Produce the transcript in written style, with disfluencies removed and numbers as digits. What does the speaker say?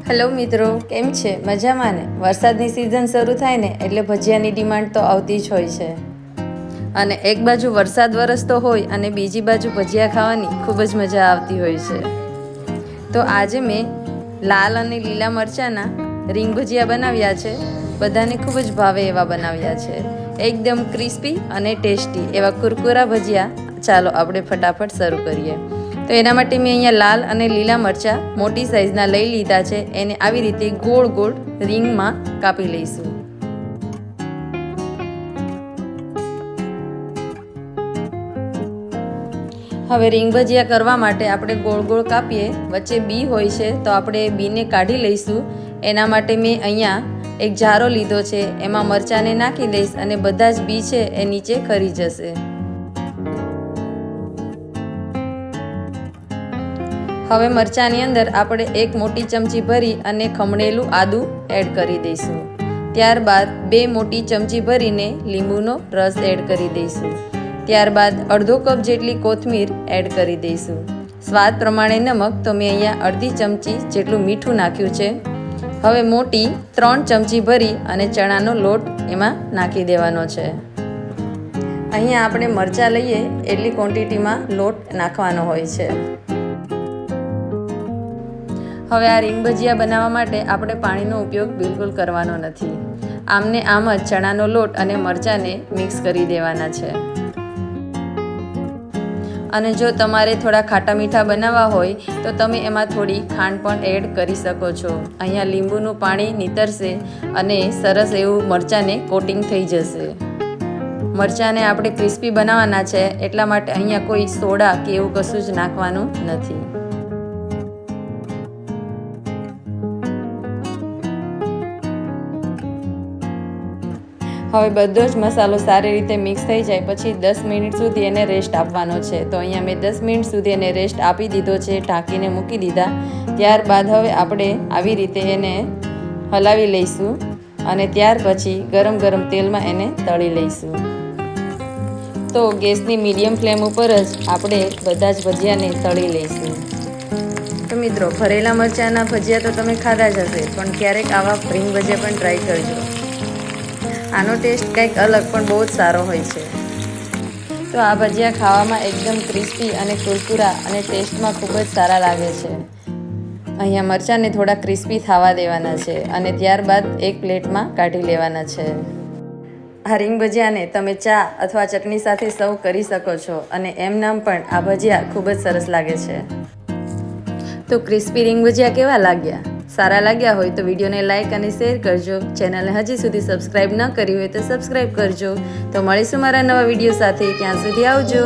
Hello મિત્રો, કેમ છે? મજામાં ને? વરસાદની સિઝન શરૂ થાય ને એટલે ભજીયાની ડિમાન્ડ તો આવતી જ હોય છે. અને એક બાજુ વરસાદ વરસતો હોય અને બીજી બાજુ ભજીયા ખાવાની ખૂબ જ મજા આવતી હોય છે. તો આજે મેં લાલ અને લીલા મરચાંના રીંગ ભજીયા બનાવ્યા છે. બધાને ખૂબ જ ભાવે એવા બનાવ્યા છે. એકદમ ક્રિસ્પી અને ટેસ્ટી એવા કુરકુરા ભજીયા. ચાલો આપણે ફટાફટ શરૂ કરીએ. તો એના માટે મેં અહીંયા લાલ અને લીલા મરચાં મોટી સાઇઝના લઈ લીધા છે. એને આવી રીતે ગોળ ગોળ રીંગમાં કાપી લઈશું. હવે રીંગ ભજીયા કરવા માટે આપણે ગોળ ગોળ કાપીએ. વચ્ચે બી હોય છે તો આપણે બીને કાઢી લઈશું. એના માટે મેં અહીંયા એક જારો લીધો છે. એમાં મરચાંને નાખી દઈશ અને બધા જ બી છે એ નીચે ખરી જશે. હવે મરચાંની અંદર આપણે એક મોટી ચમચી ભરી અને ખમણેલું આદું એડ કરી દઈશું. ત્યારબાદ 2 મોટી ચમચી ભરીને લીંબુનો રસ એડ કરી દઈશું. ત્યારબાદ અડધો કપ જેટલી કોથમીર એડ કરી દઈશું. સ્વાદ પ્રમાણે નમક તો મેં અહીંયા અડધી ચમચી જેટલું મીઠું નાખ્યું છે. હવે મોટી 3 ચમચી ભરી અને ચણાનો લોટ એમાં નાખી દેવાનો છે. અહીંયા આપણે મરચાં લઈએ એટલી ક્વોન્ટિટીમાં લોટ નાખવાનો હોય છે. હવે આ રીંગ ભજીયા બનાવવા માટે આપણે પાણીનો ઉપયોગ બિલકુલ કરવાનો નથી. આમને આમ જ ચણાનો લોટ અને મરચાંને મિક્સ કરી દેવાના છે. અને જો તમારે થોડા ખાટા મીઠા બનાવવા હોય તો તમે એમાં થોડી ખાંડ પણ એડ કરી શકો છો. અહીંયા લીંબુનું પાણી નીતરશે અને સરસ એવું મરચાંને કોટિંગ થઈ જશે. મરચાંને આપણે ક્રિસ્પી બનાવવાના છે એટલા માટે અહીંયા કોઈ સોડા કે એવું કશું જ નાખવાનું નથી. હવે બધો જ મસાલો સારી રીતે મિક્સ થઈ જાય પછી 10 મિનિટ સુધી એને રેસ્ટ આપવાનો છે. તો અહીંયા મેં 10 મિનિટ સુધી એને રેસ્ટ આપી દીધો છે. ઢાંકીને મૂકી દીધા. ત્યારબાદ હવે આપણે આવી રીતે એને હલાવી લઈશું અને ત્યાર પછી ગરમ ગરમ તેલમાં એને તળી લઈશું. તો ગેસની મીડિયમ ફ્લેમ ઉપર જ આપણે બધા જ ભજીયાને તળી લઈશું. તો મિત્રો, ભરેલા મરચાંના ભજીયા તો તમે ખાધા જ હશે, પણ ક્યારેક આવા રીંગ ભજીયા પણ ટ્રાય કરજો. આનો ટેસ્ટ કંઈક અલગ પણ બહુ જ સારો હોય છે. તો આ ભજીયા ખાવામાં એકદમ ક્રિસ્પી અને કુરકુરા અને ટેસ્ટમાં ખૂબ જ સારા લાગે છે. અહીંયા મરચાંને થોડા ક્રિસ્પી થવા દેવાના છે અને ત્યારબાદ એક પ્લેટમાં કાઢી લેવાના છે. આ રીંગ ભજીયાને તમે ચા અથવા ચટણી સાથે સર્વ કરી શકો છો અને એમનામ પણ આ ભજીયા ખૂબ જ સરસ લાગે છે. તો ક્રિસ્પી રીંગ ભજીયા કેવા લાગ્યા? સારા લાગ્યા હોય તો વિડીયોને લાઇક અને શેર કરજો. ચેનલને હજી સુધી સબસ્ક્રાઈબ ન કરી હોય તો સબસ્ક્રાઈબ કરજો. તો મળીશું મારા નવા વિડીયો સાથે. ત્યાં સુધી આવજો.